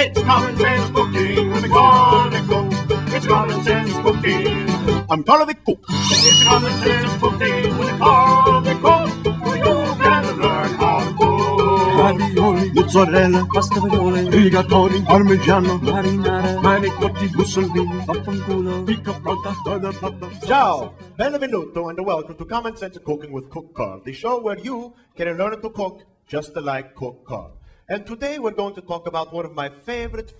It's common sense cooking with Carl and Cook. It's common sense cooking. I'm Carl the Cook. It's common sense cooking with Carl the Cook. You can learn how to cook. Ravioli, mozzarella, pasta vaiole, rigatoni, parmigiano, marinara, manicotti, mussolini, vaffanculo, picca pronta, Ciao, benvenuto and welcome to Common Sense Cooking with Cook Carl, the show where you can learn to cook just like Cook Carl. And today we're going to talk about one of my favorite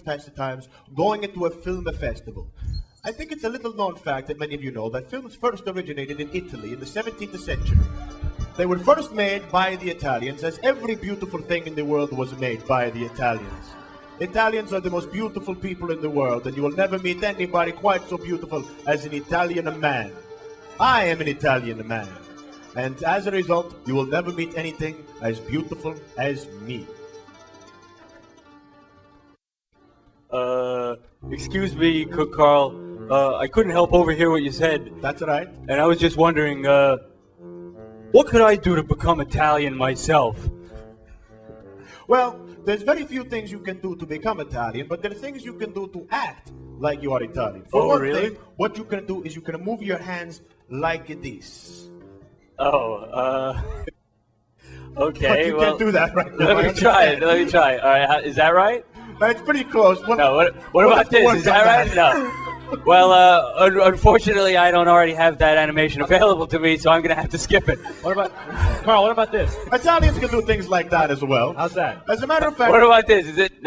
pastimes, going into a film festival. I think it's a little known fact that many of you know that films first originated in Italy in the 17th century. They were first made by the Italians, as every beautiful thing in the world was made by the Italians. Italians are the most beautiful people in the world, and you will never meet anybody quite so beautiful as an Italian man. I am an Italian man. And as a result, you will never meet anything as beautiful as me. Excuse me, Cook Carl. I couldn't help overhear what you said. That's right. And I was just wondering, what could I do to become Italian myself? Well, there's very few things you can do to become Italian, but there are things you can do to act like you are Italian. For one thing, what you can do is you can move your hands like this. Oh, okay. But you can't do that right now. Let me try it. All right, is that right? It's pretty close. What about this? Is that right? No. Well, unfortunately, I don't already have that animation available to me, so I'm going to have to skip it. What about, Carl, what about this? Italians can do things like that as well. How's that? As a matter of fact... What about this? Is it,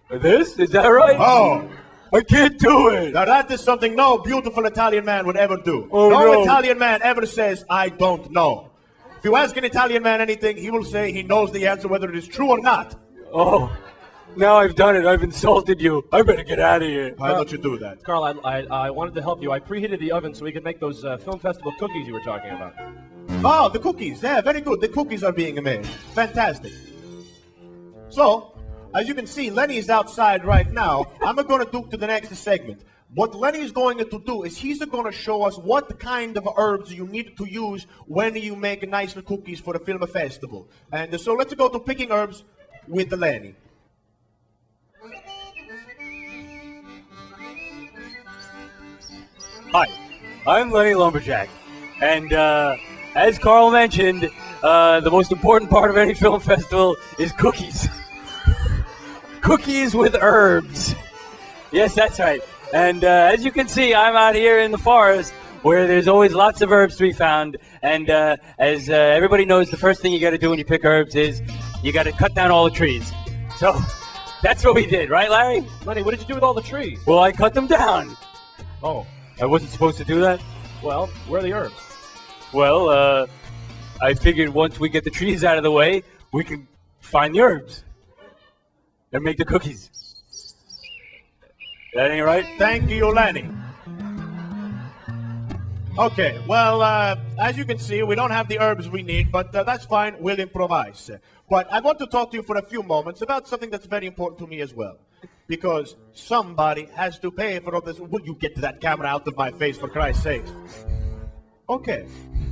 this? Is that right? Oh. I can't do it. Now that is something no beautiful Italian man would ever do. Oh, no Italian man ever says, I don't know. If you ask an Italian man anything, he will say he knows the answer whether it is true or not. Oh, now I've done it. I've insulted you. I better get out of here. Why don't you do that? Carl, I wanted to help you. I preheated the oven so we could make those film festival cookies you were talking about. Oh, the cookies. Yeah, very good. The cookies are being made. Fantastic. So, as you can see, Lenny is outside right now. I'm going to do to the next segment. What Lenny is going to do is he's going to show us what kind of herbs you need to use when you make nice cookies for a film festival. And so let's go to picking herbs with Lenny. Hi, I'm Lenny Lumberjack. And as Carl mentioned, the most important part of any film festival is cookies. Cookies with herbs. Yes, that's right. And as you can see, I'm out here in the forest where there's always lots of herbs to be found. And as everybody knows, the first thing you got to do when you pick herbs is you got to cut down all the trees. So that's what we did, right, Larry? Lenny, what did you do with all the trees? Well, I cut them down. Oh. I wasn't supposed to do that? Well, where are the herbs? Well, I figured once we get the trees out of the way, we can find the herbs and make the cookies. That ain't right? Thank you, Lenny. Okay, well, as you can see, we don't have the herbs we need, but that's fine. We'll improvise. But I want to talk to you for a few moments about something that's very important to me as well. Because somebody has to pay for all this. Will you get that camera out of my face, for Christ's sake? Okay,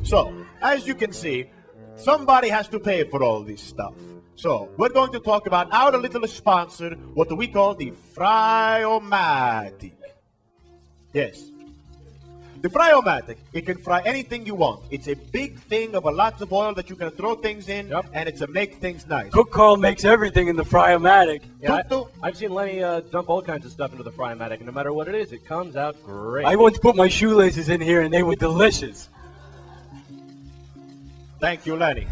so, as you can see, somebody has to pay for all this stuff. So, we're going to talk about our little sponsor, what we call the Fry-O-Matic. Yes. The Fry-O-Matic, it can fry anything you want. It's a big thing of lots of oil that you can throw things in, and it's a make things nice. Cook Carl makes everything in the Fry-O-Matic. Yeah, I've seen Lenny dump all kinds of stuff into the Fry-O-Matic, and no matter what it is, it comes out great. I once put my shoelaces in here, and they were delicious. Thank you, Lenny.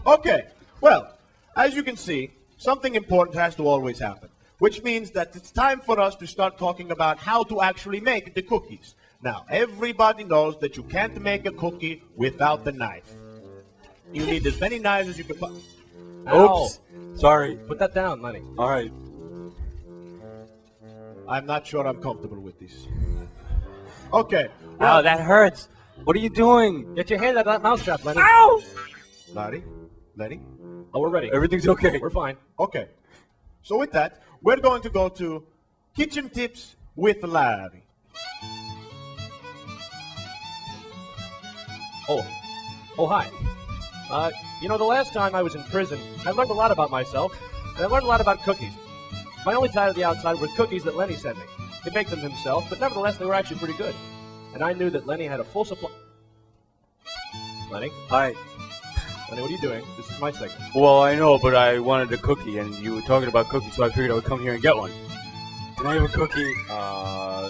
Okay, well, as you can see, something important has to always happen, which means that it's time for us to start talking about how to actually make the cookies. Now, everybody knows that you can't make a cookie without the knife. You need as many knives as you can find. Oops. Sorry. Put that down, Lenny. All right. I'm not sure I'm comfortable with this. Okay. Well, that hurts. What are you doing? Get your hand out of that mouth trap, Lenny. Ow! Lenny? Oh, we're ready. Everything's okay. We're fine. Okay. So with that, we're going to go to Kitchen Tips with Larry. Oh, hi. You know, the last time I was in prison, I learned a lot about myself, and I learned a lot about cookies. My only tie to the outside were cookies that Lenny sent me. He baked them himself, but nevertheless, they were actually pretty good. And I knew that Lenny had a full supply. Lenny? Hi. Lenny, what are you doing? This is my segment. Well, I know, but I wanted a cookie, and you were talking about cookies, so I figured I would come here and get one. Can I have a cookie?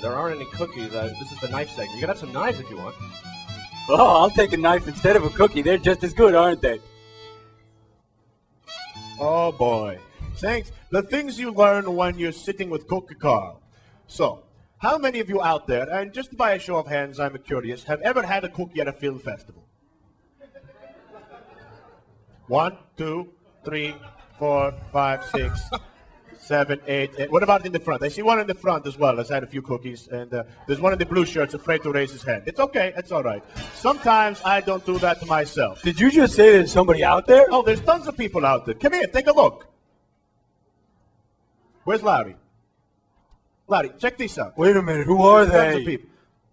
There aren't any cookies. This is the knife segment. You can have some knives if you want. Oh, I'll take a knife instead of a cookie. They're just as good, aren't they? Oh boy. Thanks. The things you learn when you're sitting with Cook Carl. So, how many of you out there, and just by a show of hands, I'm curious, have ever had a cookie at a film festival? 1, 2, 3, 4, 5, 6, 7, 8. What about in the front? I see one in the front as well. Has had a few cookies, and there's one in the blue shirts afraid to raise his hand. It's okay. It's all right. Sometimes I don't do that to myself. Did you just say there's somebody out there? Oh, there's tons of people out there. Come here, take a look. Where's Larry? Larry, check this out. Wait a minute. Who are There's tons of they? people.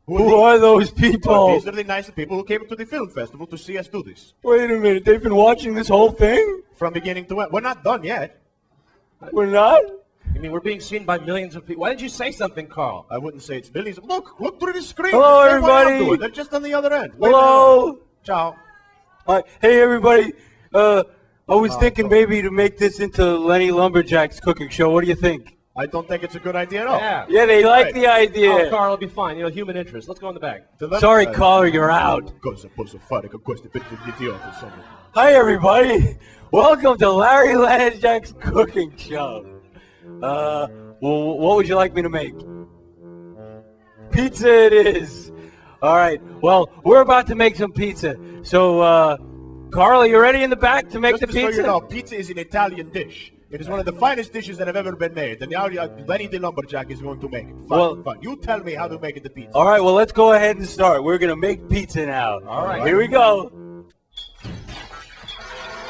Who are those people? Well, these are the nice people who came to the film festival to see us do this. Wait a minute. They've been watching this whole thing? From beginning to end. We're not done yet. We're not? You mean we're being seen by millions of people? Why didn't you say something, Carl? I wouldn't say it's millions. Look through the screen. Hello, That's what I'm everybody. doing. They're just on the other end. Wait Hello. a minute. Ciao. Hi. Hey, everybody. I was thinking maybe to make this into Lenny Lumberjack's cooking show. What do you think? I don't think it's a good idea at all. Yeah. Yeah, they like Right. the idea. Oh, Carl, it'll be fine. You know, human interest. Let's go in the back. Sorry, caller, you're out. Cosa posso fare con queste pezzi di idioti, insomma. Hi, everybody. Welcome to Larry Lumberjack's cooking show. Well, what would you like me to make? Pizza it is. All right. Well, we're about to make some pizza. So, Carl, are you ready in the back to make Just the so pizza? you know, pizza is an Italian dish. It is one of the finest dishes that have ever been made. And now Lenny the Lumberjack is going to make it. Fine. You tell me how to make it the pizza. All right. Well, let's go ahead and start. We're gonna make pizza now. All right. Here we go.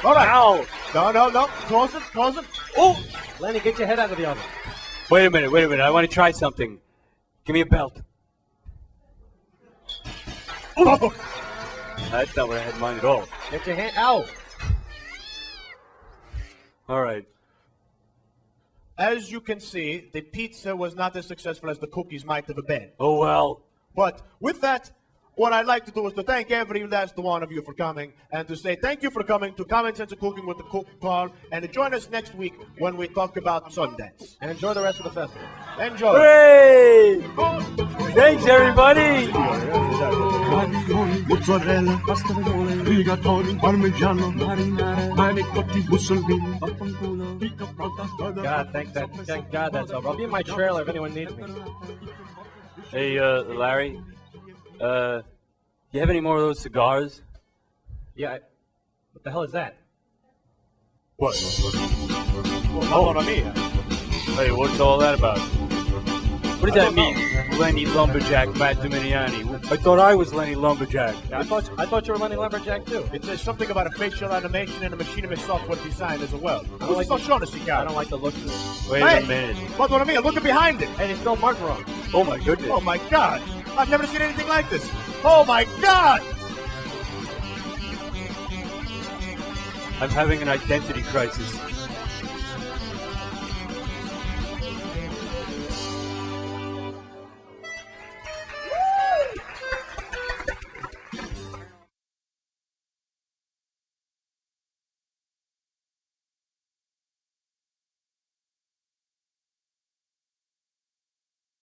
All right. Ow. No. Close it. Oh. Lenny, get your head out of the oven. Wait a minute. I want to try something. Give me a belt. Oh. That's not what I had in mind at all. Get your hand. Ow. All right. As you can see, the pizza was not as successful as the cookies might have been. Oh well. But with that, what I'd like to do is to thank every last one of you for coming and to say thank you for coming to Common Sense of Cooking with the Cook Carl, and to join us next week when we talk about Sundance. And enjoy the rest of the festival. Enjoy. Hooray! Thanks, everybody. Ravioli, mozzarella, pasta vegole, rigatoni, parmigiano, marinara, manicotti, mussolini, vaffanculo, pizza pronta. God, thank God that's over. I'll be in my trailer if anyone needs me. Hey, Larry. You have any more of those cigars? Yeah. What the hell is that? What? Hold on me. Hey, what's all that about? What does that mean, Lenny Lumberjack Matt Dominiani? I thought I was Lenny Lumberjack. I thought you were Lenny Lumberjack too. It says something about a facial animation and a Machinima software design as well. I don't like Who's so the- I don't like the look of this. Wait Hey! a minute. What on me? Look at behind it. Hey, they spelled Mark wrong. Oh my goodness. Oh my God! I've never seen anything like this. Oh my God! I'm having an identity crisis.